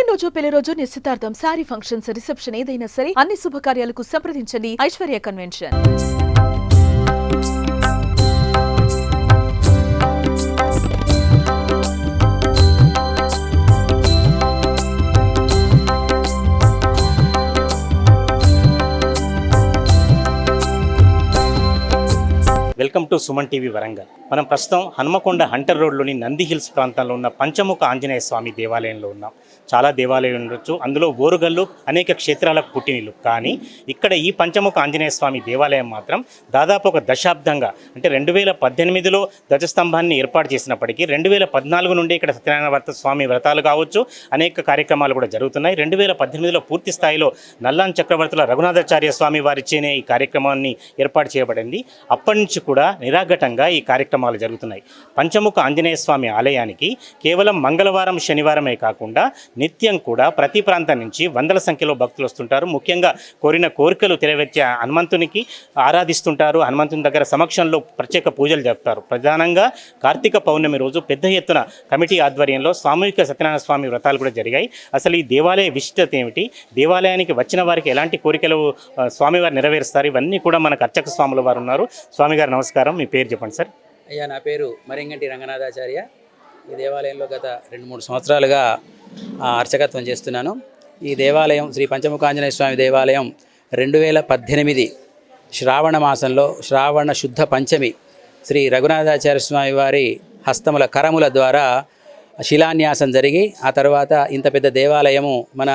పుట్టినరోజు, పెళ్లి రోజు, నిశ్చితార్థం, శారీ ఫంక్షన్స్, రిసెప్షన్ ఏదైనా సరే అన్ని శుభకార్యాలకు సంప్రదించండి Aishwarya convention. Welcome to Suman TV Warangal. మనం ప్రస్తుతం హన్మకొండ హంటర్ రోడ్లోని నంది హిల్స్ ప్రాంతంలో ఉన్న పంచముఖ ఆంజనేయ స్వామి దేవాలయంలో ఉన్నాం. చాలా దేవాలయాలు ఉండొచ్చు, అందులో ఓరుగల్లు అనేక క్షేత్రాలకు పుట్టినిల్లు. కానీ ఇక్కడ ఈ పంచముఖ ఆంజనేయ స్వామి దేవాలయం మాత్రం దాదాపు ఒక దశాబ్దంగా, అంటే 2018లో ధ్వజస్తంభాన్ని ఏర్పాటు చేసినప్పటికీ 2014 నుండి ఇక్కడ సత్యనారాయణ వ్రత స్వామి వ్రతాలు కావచ్చు, అనేక కార్యక్రమాలు కూడా జరుగుతున్నాయి. 2018లో పూర్తి స్థాయిలో నల్లాన్ చక్రవర్తుల రఘునాథాచార్య స్వామి వారిచ్చేనే ఈ కార్యక్రమాన్ని ఏర్పాటు చేయబడింది. అప్పటి నుంచి కూడా నిరాఘటంగా ఈ కార్యక్రమాలు జరుగుతున్నాయి. పంచముఖ ఆంజనేయ స్వామి ఆలయానికి కేవలం మంగళవారం, శనివారమే కాకుండా నిత్యం కూడా ప్రతి ప్రాంతం నుంచి వందల సంఖ్యలో భక్తులు వస్తుంటారు. ముఖ్యంగా కోరిన కోరికలు నెరవేర్చే హనుమంతునికి ఆరాధిస్తుంటారు. హనుమంతుని దగ్గర సమక్షంలో ప్రత్యేక పూజలు జరుపుతారు. ప్రధానంగా కార్తీక పౌర్ణమి రోజు పెద్ద ఎత్తున కమిటీ ఆధ్వర్యంలో సామూహిక సత్యనారాయణ స్వామి వ్రతాలు కూడా జరిగాయి. అసలు ఈ దేవాలయ విశిష్టత ఏమిటి, దేవాలయానికి వచ్చిన వారికి ఎలాంటి కోరికలు స్వామివారు నెరవేరుస్తారు, ఇవన్నీ కూడా మనకు అర్చక స్వాముల వారు ఉన్నారు. స్వామి గారు నమస్కారం, మీ పేరు చెప్పండి సార్. అయ్యా, నా పేరు మరింగంటి రంగనాథాచార్య. ఈ దేవాలయంలో గత 2-3 సంవత్సరాలుగా అర్చకత్వం చేస్తున్నాను. ఈ దేవాలయం శ్రీ పంచముఖాంజనేయ స్వామి దేవాలయం 2018 శ్రావణ మాసంలో శ్రావణ శుద్ధ పంచమి శ్రీ రఘునాథాచార్య స్వామి వారి హస్తముల కరముల ద్వారా శిలాన్యాసం జరిగి, ఆ తర్వాత ఇంత పెద్ద దేవాలయము మన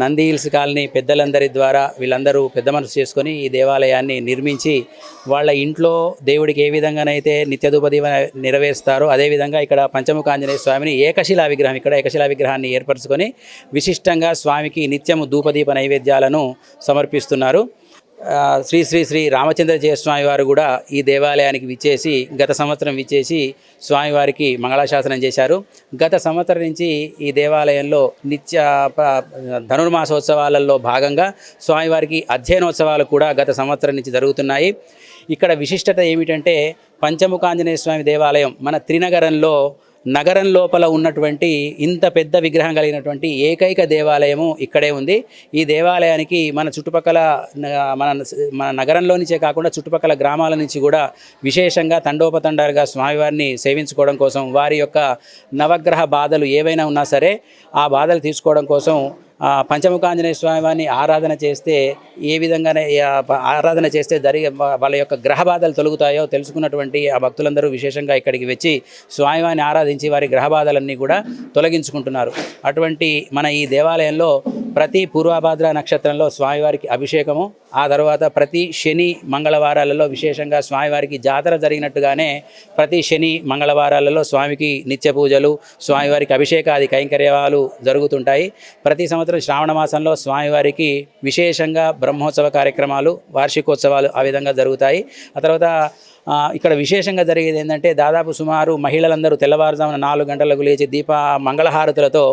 నంది హిల్స్ కాలనీ పెద్దలందరి ద్వారా వీళ్ళందరూ పెద్ద మనసు చేసుకొని ఈ దేవాలయాన్ని నిర్మించి వాళ్ళ ఇంట్లో దేవుడికి ఏ విధంగానైతే నిత్యధూపదీప నెరవేరుస్తారో అదేవిధంగా ఇక్కడ పంచముఖ ఆంజనేయ స్వామిని ఏకశిలా విగ్రహం, ఇక్కడ ఏకశిలా విగ్రహాన్ని ఏర్పరచుకొని విశిష్టంగా స్వామికి నిత్యము ధూపదీప నైవేద్యాలను సమర్పిస్తున్నారు. శ్రీ శ్రీ శ్రీ రామచంద్రజయ స్వామి వారు కూడా ఈ దేవాలయానికి గత సంవత్సరం విచ్చేసి స్వామివారికి మంగళాశాసనం చేశారు. గత సంవత్సరం నుంచి ఈ దేవాలయంలో నిత్య ధనుర్మాసోత్సవాలలో భాగంగా స్వామివారికి అధ్యయనోత్సవాలు కూడా గత సంవత్సరం నుంచి జరుగుతున్నాయి. ఇక్కడ విశిష్టత ఏమిటంటే పంచముఖాంజనేయ స్వామి దేవాలయం మన త్రినగరంలో నగరం లోపల ఉన్నటువంటి ఇంత పెద్ద విగ్రహం కలిగినటువంటి ఏకైక దేవాలయము ఇక్కడే ఉంది. ఈ దేవాలయానికి మన చుట్టుపక్కల మన నగరంలో నుంచే కాకుండా చుట్టుపక్కల గ్రామాల నుంచి కూడా విశేషంగా తండోపతండాలుగా స్వామివారిని సేవించుకోవడం కోసం, వారి యొక్క నవగ్రహ బాధలు ఏవైనా ఉన్నా సరే ఆ బాధలు తీసుకోవడం కోసం పంచముఖాంజనేయ స్వామివారిని ఆరాధన చేస్తే ఏ విధంగానే ఆరాధన చేస్తే వాళ్ళ యొక్క గ్రహ బాధలు తొలగుతాయో తెలుసుకున్నటువంటి ఆ భక్తులందరూ విశేషంగా ఇక్కడికి వచ్చి స్వామివారిని ఆరాధించి వారి గ్రహ బాధలన్నీ కూడా తొలగించుకుంటున్నారు. అటువంటి మన ఈ దేవాలయంలో ప్రతి పూర్వభాద్ర నక్షత్రంలో స్వామివారికి అభిషేకము, ఆ తర్వాత ప్రతి శని మంగళవారాలలో విశేషంగా స్వామివారికి జాతర జరిగినట్టుగానే ప్రతి శని మంగళవారాలలో స్వామికి నిత్య పూజలు, స్వామివారికి అభిషేకాది కైంకర్యాలు జరుగుతుంటాయి. ప్రతి సంవత్సరం శ్రావణ మాసంలో స్వామివారికి విశేషంగా బ్రహ్మోత్సవ కార్యక్రమాలు, వార్షికోత్సవాలు ఆ విధంగా జరుగుతాయి. ఆ తర్వాత ఇక్కడ విశేషంగా జరిగేది ఏంటంటే దాదాపు సుమారు మహిళలందరూ తెల్లవారుజామున 4 గంటలకు లేచి మంగళహారతులతో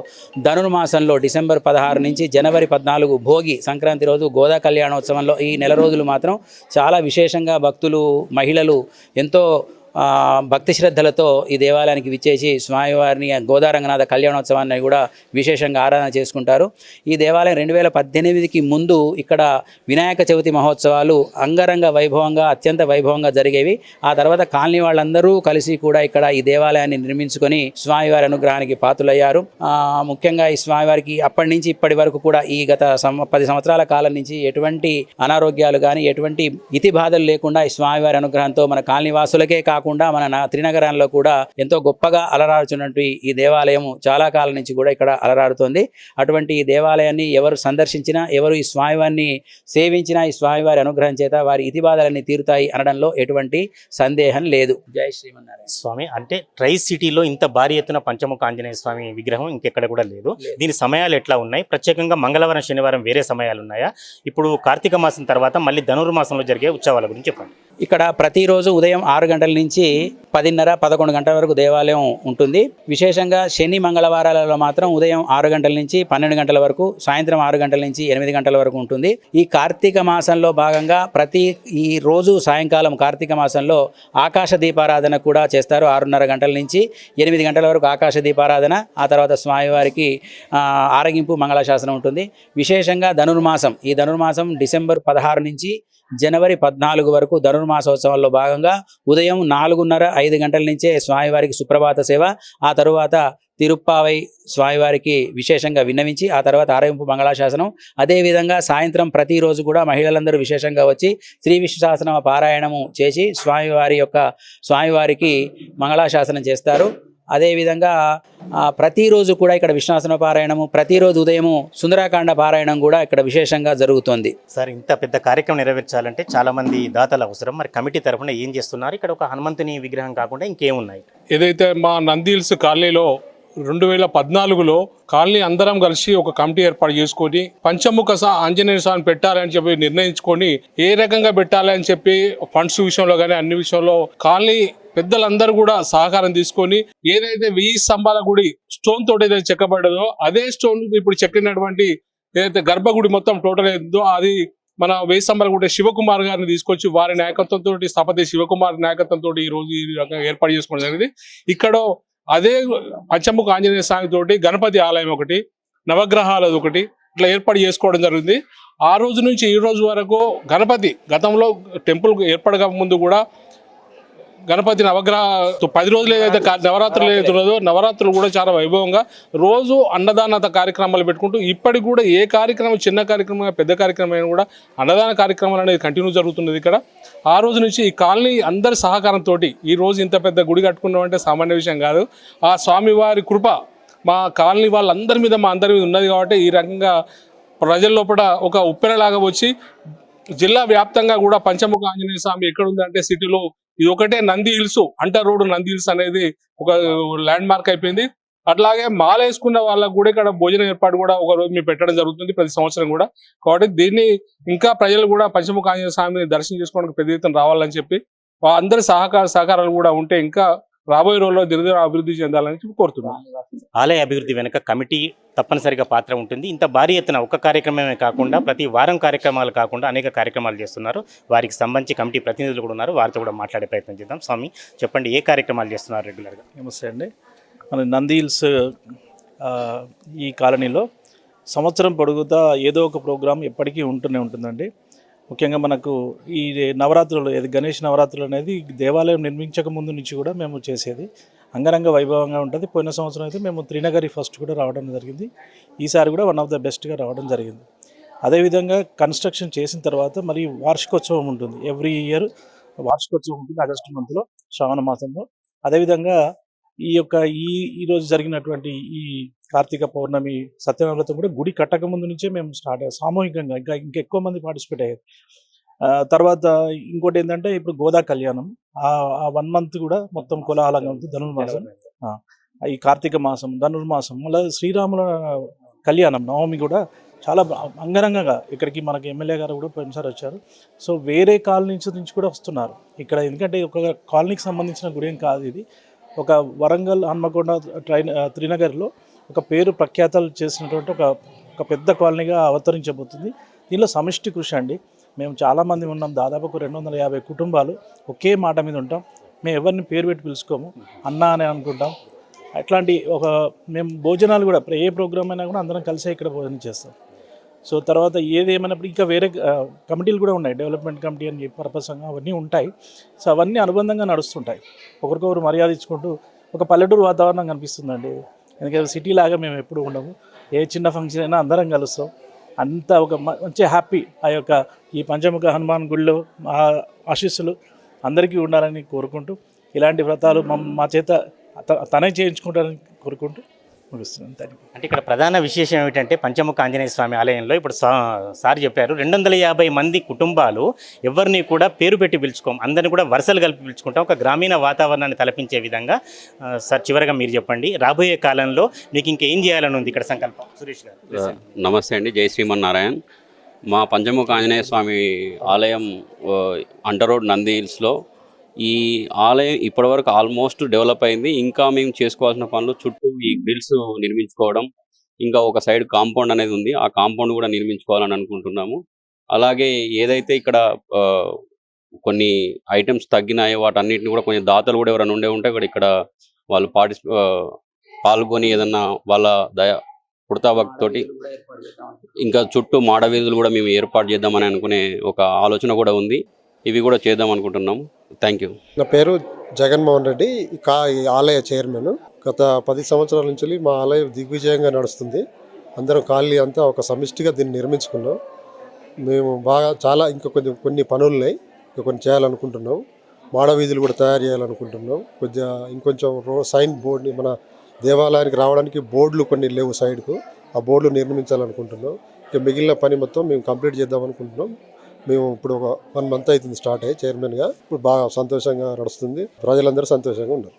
ధనుర్మాసంలో డిసెంబర్ 16 నుంచి జనవరి 14 భోగి సంక్రాంతి రోజు గోదా కళ్యాణోత్సవంలో ఈ నెల రోజులు మాత్రం చాలా విశేషంగా భక్తులు, మహిళలు ఎంతో భక్తి శ్రద్ధలతో ఈ దేవాలయానికి విచ్చేసి స్వామివారిని గోదారంగనాథ కళ్యాణోత్సవాన్ని కూడా విశేషంగా ఆరాధన చేసుకుంటారు. ఈ దేవాలయం 2018కి ముందు ఇక్కడ వినాయక చవితి మహోత్సవాలు అంగరంగ వైభవంగా, అత్యంత వైభవంగా జరిగేవి. ఆ తర్వాత కాలనీ వాళ్ళందరూ కలిసి కూడా ఇక్కడ ఈ దేవాలయాన్ని నిర్మించుకొని స్వామివారి అనుగ్రహానికి పాత్రులయ్యారు. ముఖ్యంగా ఈ స్వామివారికి అప్పటి నుంచి ఇప్పటి వరకు కూడా ఈ గత 10 సంవత్సరాల కాలం నుంచి ఎటువంటి అనారోగ్యాలు కానీ ఎటువంటి ఇతి బాధలు లేకుండా ఈ స్వామివారి అనుగ్రహంతో మన కాలనీ వాసులకే కాకుండా మన త్రినగరాల్లో కూడా ఎంతో గొప్పగా అలరాడుతున్నటువంటి ఈ దేవాలయము చాలా కాలం నుంచి కూడా ఇక్కడ అలరాడుతోంది. అటువంటి ఈ దేవాలయాన్ని ఎవరు సందర్శించినా, ఎవరు ఈ స్వామివారిని సేవించినా ఈ స్వామివారి అనుగ్రహం చేత వారి ఇతి బాధలన్నీ తీరుతాయి అనడంలో ఎటువంటి సందేహం లేదు. జై శ్రీమన్నారాయణ. స్వామి, అంటే ట్రై సిటీలో ఇంత భారీ ఎత్తున పంచముఖ ఆంజనేయ స్వామి విగ్రహం ఇంకెక్కడ కూడా లేదు. దీని సమయాలు ఎట్లా ఉన్నాయి? ప్రత్యేకంగా మంగళవారం, శనివారం వేరే సమయాలు ఉన్నాయా? ఇప్పుడు కార్తీక మాసం తర్వాత మళ్ళీ ధనుర్మాసంలో జరిగే ఉత్సవాల గురించి చెప్పండి. ఇక్కడ ప్రతిరోజు ఉదయం 6 గంటల నుంచి నుంచి 10:30-11 గంటల వరకు దేవాలయం ఉంటుంది. విశేషంగా శని మంగళవారాలలో మాత్రం ఉదయం 6 గంటల నుంచి 12 గంటల వరకు, సాయంత్రం 6 గంటల నుంచి 8 గంటల వరకు ఉంటుంది. ఈ కార్తీక మాసంలో భాగంగా ఈ రోజు సాయంకాలం కార్తీక మాసంలో ఆకాశ దీపారాధన కూడా చేస్తారు. 6:30 గంటల నుంచి 8 గంటల వరకు ఆకాశ దీపారాధన, ఆ తర్వాత స్వామివారికి ఆరగింపు మంగళాశాసనం ఉంటుంది. విశేషంగా ధనుర్మాసం, ఈ ధనుర్మాసం డిసెంబర్ 16 నుంచి జనవరి 14 వరకు ధనుర్మాసోత్సవాల్లో భాగంగా ఉదయం 4:30-5 గంటల నుంచే స్వామివారికి సుప్రభాత సేవ, ఆ తరువాత తిరుప్పావై స్వామివారికి విశేషంగా విన్నవించి ఆ తర్వాత ఆరగింపు మంగళాశాసనం. అదేవిధంగా సాయంత్రం ప్రతిరోజు కూడా మహిళలందరూ విశేషంగా వచ్చి శ్రీ విష్ణు సహస్రనామ పారాయణము చేసి స్వామివారికి మంగళాశాసనం చేస్తారు. అదేవిధంగా ప్రతిరోజు కూడా ఇక్కడ విష్ణుసహస్రనామ పారాయణము, ప్రతిరోజు ఉదయము సుందరాకాండ పారాయణం కూడా ఇక్కడ విశేషంగా జరుగుతుంది. సార్, ఇంత పెద్ద కార్యక్రమం నెరవేర్చాలంటే చాలా మంది దాతలు అవసరం. మరి కమిటీ తరఫున ఏం చేస్తున్నారు? ఇక్కడ ఒక హనుమంతుని విగ్రహం కాకుండా ఇంకేమున్నాయి? ఏదైతే మా నందిహిల్స్ కాలనీలో 2014లో కాలనీ అందరం కలిసి ఒక కమిటీ ఏర్పాటు చేసుకొని పంచముఖ ఆంజనేయ స్వామిని పెట్టాలని చెప్పి నిర్ణయించుకొని ఏ రకంగా పెట్టాలని చెప్పి ఫండ్స్ విషయంలో కానీ అన్ని విషయంలో కాలనీ పెద్దలందరూ కూడా సహకారం తీసుకొని ఏదైతే 1000 స్తంభాల గుడి స్టోన్ తోటి ఏదైతే చెక్కబడ్డదో అదే స్టోన్ ఇప్పుడు చెక్కినటువంటి ఏదైతే గర్భగుడి మొత్తం టోటల్ ఏదో అది మన 1000 స్తంభాల గుడి శివకుమార్ గారిని తీసుకొచ్చి వారి నాయకత్వంతో స్థపతి శివకుమార్ నాయకత్వంతో ఈ రోజు ఈ రకంగా ఏర్పాటు చేసుకోవడం జరిగింది. ఇక్కడ అదే పంచముఖ ఆంజనేయ స్వామి తోటి గణపతి ఆలయం ఒకటి, నవగ్రహాలది ఒకటి ఇట్లా ఏర్పాటు చేసుకోవడం జరిగింది. ఆ రోజు నుంచి ఈ రోజు వరకు గణపతి గతంలో టెంపుల్ ఏర్పడక ముందు కూడా గణపతి నవగ్రహ 10 రోజులు ఏదైతే నవరాత్రులు ఏదైతే ఉన్నదో నవరాత్రులు కూడా చాలా వైభవంగా రోజు అన్నదాన కార్యక్రమాలు పెట్టుకుంటూ ఇప్పటికి కూడా ఏ కార్యక్రమం చిన్న కార్యక్రమం పెద్ద కార్యక్రమం అయినా కూడా అన్నదాన కార్యక్రమాలు అనేది కంటిన్యూ జరుగుతున్నది ఇక్కడ. ఆ రోజు నుంచి ఈ కాలనీ అందరి సహకారంతో ఈ రోజు ఇంత పెద్ద గుడి కట్టుకున్నామంటే సామాన్య విషయం కాదు. ఆ స్వామివారి కృప మా కాలనీ వాళ్ళందరి మీద మా అందరి మీద ఉన్నది కాబట్టి ఈ రకంగా ప్రజల లోపల ఒక ఉప్పెనలాగా వచ్చి జిల్లా వ్యాప్తంగా కూడా పంచముఖ ఆంజనేయ స్వామి ఎక్కడ ఉందంటే సిటీలో ఇది ఒకటే నంది హిల్స్, అంటర్ రోడ్ నంది హిల్స్ అనేది ఒక ల్యాండ్ మార్క్ అయిపోయింది. అట్లాగే మాల వేసుకున్న వాళ్ళకు కూడా ఇక్కడ భోజనం ఏర్పాటు కూడా ఒక రోజు మేము పెట్టడం జరుగుతుంది ప్రతి సంవత్సరం కూడా. కాబట్టి దీన్ని ఇంకా ప్రజలు కూడా పంచముఖ ఆంజనేయ స్వామిని దర్శనం చేసుకోవడానికి పెద్ద ఎత్తున రావాలని చెప్పి అందరి సహకారాలు కూడా ఉంటే ఇంకా రాబోయే రోజుల్లో దినదిన అభివృద్ధి చెందాలని చెప్పి కోరుతున్నాను. ఆలయ అభివృద్ధి వెనుక కమిటీ తప్పనిసరిగా పాత్ర ఉంటుంది. ఇంత భారీ ఎత్తున ఒక్క కార్యక్రమమే కాకుండా ప్రతి వారం కార్యక్రమాలు కాకుండా అనేక కార్యక్రమాలు చేస్తున్నారు. వారికి సంబంధించి కమిటీ ప్రతినిధులు కూడా ఉన్నారు, వారితో కూడా మాట్లాడే ప్రయత్నం చేద్దాం. స్వామి, చెప్పండి, ఏ కార్యక్రమాలు చేస్తున్నారు రెగ్యులర్గా? నమస్తే అండి. మన నంది హిల్స్ ఈ కాలనీలో సంవత్సరం పొడుగుతా ఏదో ఒక ప్రోగ్రాం ఎప్పటికీ ఉంటూనే ఉంటుందండి. ముఖ్యంగా మనకు ఈ నవరాత్రులు, గణేష్ నవరాత్రులు అనేది దేవాలయం నిర్మించక ముందు నుంచి కూడా మేము చేసేది అంగరంగ వైభవంగా ఉంటుంది. పోయిన సంవత్సరం అయితే మేము త్రినగరి ఫస్ట్ కూడా రావడం జరిగింది. ఈసారి కూడా వన్ ఆఫ్ ద బెస్ట్గా రావడం జరిగింది. అదేవిధంగా కన్స్ట్రక్షన్ చేసిన తర్వాత మరి వార్షికోత్సవం ఉంటుంది. ఎవ్రీ ఇయర్ వార్షికోత్సవం ఉంటుంది ఆగస్టు మంత్లో, శ్రావణ మాసంలో. అదేవిధంగా ఈరోజు జరిగినటువంటి ఈ కార్తీక పౌర్ణమి సత్యనారాయణ కూడా గుడి కట్టక ముందు నుంచే మేము సామూహికంగా ఇంకెక్కువ మంది పార్టిసిపేట్ అయ్యారు. తర్వాత ఇంకోటి ఏంటంటే ఇప్పుడు గోదా కళ్యాణం, ఆ 1 మంత్ కూడా మొత్తం కోలాహలంగా ఉంటుంది. ధనుర్మాసం, ఈ కార్తీక మాసం, ధనుర్మాసం, మళ్ళీ శ్రీరాముల కళ్యాణం నవమి కూడా చాలా అంగరంగంగా ఇక్కడికి మనకి ఎమ్మెల్యే గారు కూడా పోయినసారి వచ్చారు. సో వేరే కాలనీ నుంచి కూడా వస్తున్నారు ఇక్కడ. ఎందుకంటే ఒక కాలనీకి సంబంధించిన గుడి ఏం కాదు ఇది. ఒక వరంగల్ హన్మకొండ త్రినగర్లో ఒక పేరు ప్రఖ్యాతలు చేసినటువంటి ఒక పెద్ద కాలనీగా అవతరించబోతుంది. దీనిలో సమిష్టి కృషి అండి. మేము చాలామంది ఉన్నాం, దాదాపు 250 కుటుంబాలు ఒకే మాట మీద ఉంటాం. మేము ఎవరిని పేరు పెట్టి పిలుచుకోము, అన్న అని అనుకుంటాం. అట్లాంటి మేము భోజనాలు కూడా ఏ ప్రోగ్రామ్ అయినా కూడా అందరం కలిసే ఇక్కడ భోజనం చేస్తాం. సో తర్వాత ఏదేమైనప్పుడు ఇంకా వేరే కమిటీలు కూడా ఉన్నాయి, డెవలప్మెంట్ కమిటీ అని చెప్పి పర్పస్గా అవన్నీ ఉంటాయి. సో అవన్నీ అనుబంధంగా నడుస్తుంటాయి. ఒకరికొకరు మర్యాద ఇచ్చుకుంటూ ఒక పల్లెటూరు వాతావరణం కనిపిస్తుందండి. ఎందుకంటే సిటీ లాగా మేము ఎప్పుడు ఉండము. ఏ చిన్న ఫంక్షన్ అయినా అందరం కలుస్తాం. అంతా ఒక మంచి హ్యాపీ. ఈ పంచముఖ హనుమాన్ గుడిలో ఆశీస్సులు అందరికీ ఉండాలని కోరుకుంటూ, ఇలాంటి వ్రతాలు మా చేత తనే చేయించుకుంటారని కోరుకుంటూ ముగిస్తున్నాను. అంటే ఇక్కడ ప్రధాన విశేషం ఏమిటంటే పంచముఖ ఆంజనేయ స్వామి ఆలయంలో ఇప్పుడు సార్ చెప్పారు 250 మంది కుటుంబాలు ఎవరిని కూడా పేరు పెట్టి పిలుచుకోం, అందరిని కూడా వరుసలు కలిపి పిలుచుకుంటాం. ఒక గ్రామీణ వాతావరణాన్ని తలపించే విధంగా. సార్, చివరగా మీరు చెప్పండి, రాబోయే కాలంలో మీకు ఇంకేం చేయాలని ఉంది ఇక్కడ సంకల్పం? సురేష్ గారు. నమస్తే అండి, జై శ్రీమన్నారాయణ. మా పంచముఖ ఆంజనేయ స్వామి ఆలయం అంటర్ రోడ్ నంది హిల్స్లో ఈ ఆలయం ఇప్పటివరకు ఆల్మోస్ట్ డెవలప్ అయింది. ఇంకా మేము చేసుకోవాల్సిన పనులు చుట్టూ ఈ గ్రిల్స్ నిర్మించుకోవడం, ఇంకా ఒక సైడ్ కాంపౌండ్ అనేది ఉంది. ఆ కాంపౌండ్ కూడా నిర్మించుకోవాలని అనుకుంటున్నాము. అలాగే ఏదైతే ఇక్కడ కొన్ని ఐటమ్స్ తగ్గినాయో వాటన్నిటిని కూడా కొంచెం దాతలు కూడా ఎవరైనా ఉండే ఉంటే కూడా ఇక్కడ వాళ్ళు పాల్గొని ఏదన్నా వాళ్ళ పుడతాభక్తితోటి ఇంకా చుట్టూ మాడవీధులు కూడా మేము ఏర్పాటు చేద్దామని అనుకునే ఒక ఆలోచన కూడా ఉంది. ఇవి కూడా చేద్దాం అనుకుంటున్నాము. Thank you. నా పేరు జగన్మోహన్ రెడ్డి, ఈ ఆలయ చైర్మన్. గత 10 సంవత్సరాల నుంచి మా ఆలయం దిగ్విజయంగా నడుస్తుంది. అందరం కాలనీ అంతా ఒక సమిష్టిగా దీన్ని నిర్మించుకున్నాం. మేము బాగా చాలా ఇంకా కొన్ని పనులు ఉన్నాయి, ఇంకా కొన్ని చేయాలనుకుంటున్నాం. మాడవీధులు కూడా తయారు చేయాలనుకుంటున్నాం. కొద్దిగా ఇంకొంచెం సైన్ బోర్డుని మన దేవాలయానికి రావడానికి బోర్డులు కొన్ని లేవు సైడ్కు, ఆ బోర్డులు నిర్మించాలనుకుంటున్నాం. ఇక మిగిలిన పని మొత్తం మేము కంప్లీట్ చేద్దాం అనుకుంటున్నాం. మేము ఇప్పుడు ఒక 1 మంత్ అవుతుంది స్టార్ట్ అయ్యి చైర్మన్గా. ఇప్పుడు బాగా సంతోషంగా నడుస్తుంది, ప్రజలందరూ సంతోషంగా ఉన్నారు.